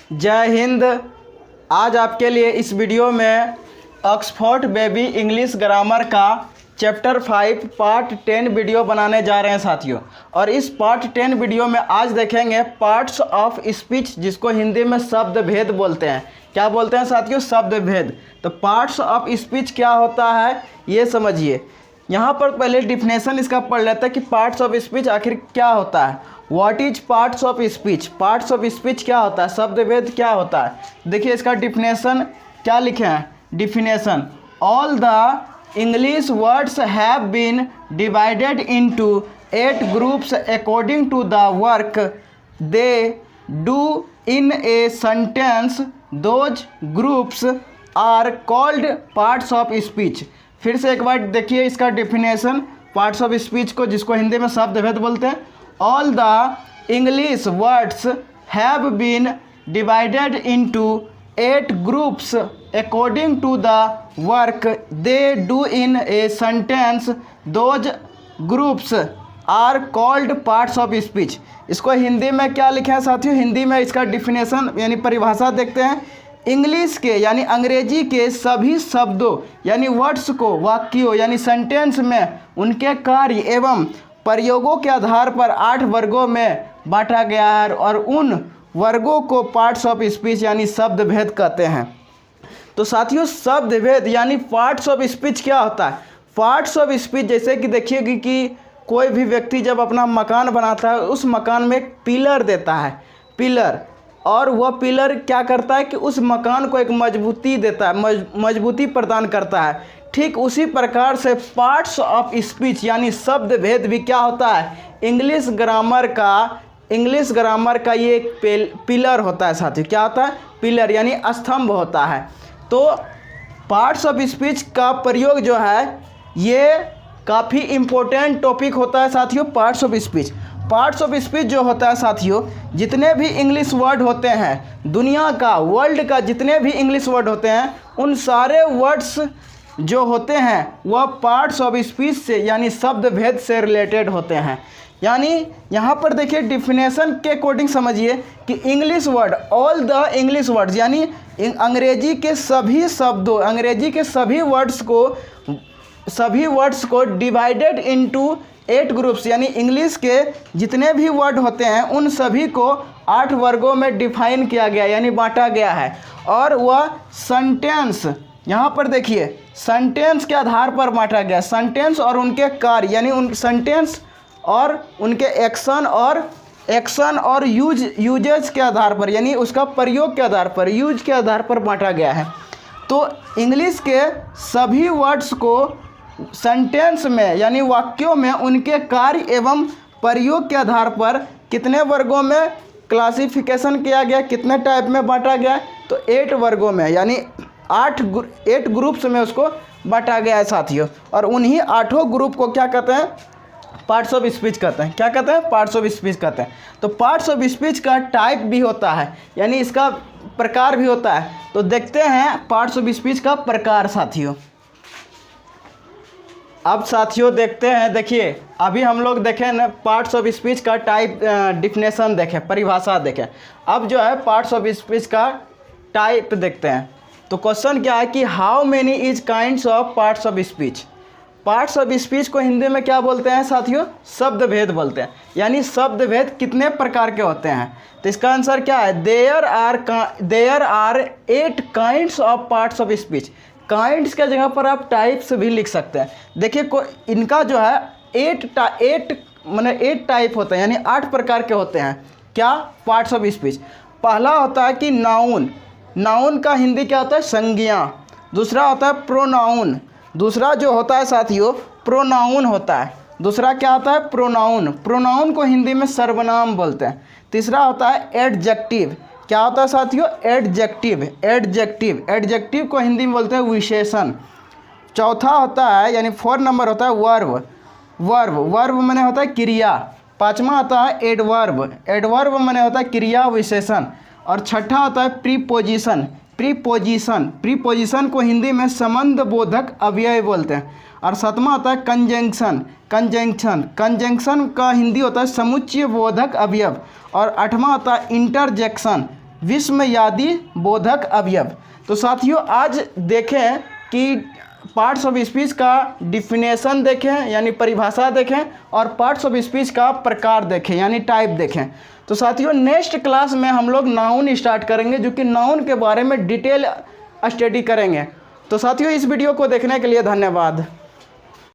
जय हिंद। आज आपके लिए इस वीडियो में ऑक्सफोर्ड बेबी इंग्लिश ग्रामर का चैप्टर 5 पार्ट 10 वीडियो बनाने जा रहे हैं साथियों। और इस पार्ट 10 वीडियो में आज देखेंगे पार्ट्स ऑफ स्पीच, जिसको हिंदी में शब्द भेद बोलते हैं। क्या बोलते हैं साथियों? शब्द भेद। तो पार्ट्स ऑफ स्पीच क्या होता है ये समझिए। यहाँ पर पहले डिफिनेशन इसका पढ़ लेते हैं कि पार्ट्स ऑफ स्पीच आखिर क्या होता है। What is parts of speech? Parts of speech क्या होता है, शब्द भेद क्या होता है। देखिए इसका डिफिनेशन क्या लिखे हैं। Definition: all the English words have been divided into 8 groups according to the work they do in a sentence. Those groups are called parts of speech. फिर से एक बार देखिए इसका डिफिनेशन पार्ट्स ऑफ स्पीच को, जिसको हिंदी में शब्द भेद बोलते हैं। All the English words have been divided into 8 groups according to the work they do in a sentence. Those groups are called parts of speech. इसको हिंदी में क्या लिखा है साथियों? हिंदी में इसका डिफिनेशन यानी परिभाषा देखते हैं। इंग्लिश के यानी अंग्रेजी के सभी शब्दों यानी वर्ड्स को वाक्यों यानी सेंटेंस में उनके कार्य एवं प्रयोगों के आधार पर 8 वर्गों में बांटा गया है और उन वर्गों को पार्ट्स ऑफ स्पीच यानी शब्द भेद कहते हैं। तो साथियों शब्द भेद यानी पार्ट्स ऑफ स्पीच क्या होता है? पार्ट्स ऑफ स्पीच जैसे कि देखिए कि कोई भी व्यक्ति जब अपना मकान बनाता है उस मकान में एक पिलर देता है, पिलर, और वह पिलर क्या करता है कि उस मकान को एक मजबूती देता है, मजबूती प्रदान करता है। ठीक उसी प्रकार से पार्ट्स ऑफ स्पीच यानी शब्द भेद भी क्या होता है? इंग्लिश ग्रामर का ये एक पिलर होता है साथियों। क्या होता है? पिलर यानी स्तंभ होता है। तो पार्ट्स ऑफ स्पीच का प्रयोग जो है ये काफ़ी इम्पोर्टेंट टॉपिक होता है साथियों। पार्ट्स ऑफ स्पीच जो होता है साथियों, जितने भी इंग्लिश वर्ड होते हैं दुनिया का, वर्ल्ड का जितने भी इंग्लिश वर्ड होते हैं उन सारे वर्ड्स जो होते हैं वह पार्ट्स ऑफ स्पीच से यानी शब्द भेद से रिलेटेड होते हैं। यानी यहाँ पर देखिए डिफिनेशन के अकॉर्डिंग समझिए कि English word, all the English words यानी अंग्रेजी के सभी शब्दों, अंग्रेजी के सभी वर्ड्स को डिवाइडेड इनटू 8 ग्रुप्स यानी इंग्लिश के जितने भी वर्ड होते हैं उन सभी को 8 वर्गों में डिफाइन किया गया यानी बांटा गया है। और वह सेंटेंस, यहाँ पर देखिए सेंटेंस के आधार पर बांटा गया। सेंटेंस और उनके कार्य यानी उन सेंटेंस और उनके एक्शन और यूजेज के आधार पर यानी उसका प्रयोग के आधार पर, यूज के आधार पर बांटा गया है। तो इंग्लिश के सभी वर्ड्स को सेंटेंस में यानी वाक्यों में उनके कार्य एवं प्रयोग के आधार पर कितने वर्गों में क्लासिफिकेशन किया गया, कितने टाइप में बांटा गया? तो 8 वर्गों में यानी 8 ग्रुप्स में उसको बांटा गया है साथियों। और उन्हीं 8 ग्रुप को क्या कहते हैं? पार्ट्स ऑफ स्पीच कहते हैं। क्या कहते हैं? पार्ट्स ऑफ स्पीच कहते हैं। तो पार्ट्स ऑफ स्पीच का टाइप भी होता है यानी इसका प्रकार भी होता है। तो देखते हैं पार्ट्स ऑफ स्पीच का प्रकार साथियों। अब साथियों देखते हैं, देखिए अभी हम लोग देखें ना पार्ट्स ऑफ स्पीच का टाइप, डिफिनेशन देखें, परिभाषा देखें। अब जो है पार्ट्स ऑफ स्पीच का टाइप देखते हैं। तो क्वेश्चन क्या है कि how many is kinds of parts of speech. Parts of speech को हिंदी में क्या बोलते हैं साथियों? शब्द भेद बोलते हैं। यानी शब्द भेद कितने प्रकार के होते हैं? तो इसका आंसर क्या है? There are 8 kinds of parts of speech. Kinds के जगह पर आप टाइप्स भी लिख सकते हैं। देखिए इनका जो है 8 टाइप होते हैं यानी 8 प्रकार के होते हैं। क्या? Parts of speech. पहला होता है कि नाउन। नाउन का हिंदी क्या होता है? संज्ञा। दूसरा होता है प्रोनाउन। दूसरा जो होता है साथियों प्रोनाउन होता है। दूसरा क्या होता है? प्रोनाउन। प्रोनाउन को हिंदी में सर्वनाम बोलते हैं। तीसरा होता है एडजेक्टिव। क्या होता है साथियों? एडजेक्टिव। एडजेक्टिव को हिंदी में बोलते हैं विशेषण। चौथा होता है यानी 4 नंबर होता है वर्ब माने होता है क्रिया। 5वां होता है एडवर्ब माने होता है क्रिया विशेषण। और छठा होता है प्रीपोजिशन। प्रीपोजिशन को हिंदी में संबंध बोधक अव्यय बोलते हैं। और 7वां होता है कंजंक्शन का हिंदी होता है समुच्चय बोधक अवयव। और 8वां होता है विस्मयादि बोधक अवयव। तो साथियों आज देखें कि पार्ट्स ऑफ स्पीच का डिफिनेशन देखें यानी परिभाषा देखें, और पार्ट्स ऑफ स्पीच का प्रकार देखें यानी टाइप देखें। तो साथियों नेक्स्ट क्लास में हम लोग नाउन स्टार्ट करेंगे, जो कि नाउन के बारे में डिटेल स्टडी करेंगे। तो साथियों इस वीडियो को देखने के लिए धन्यवाद।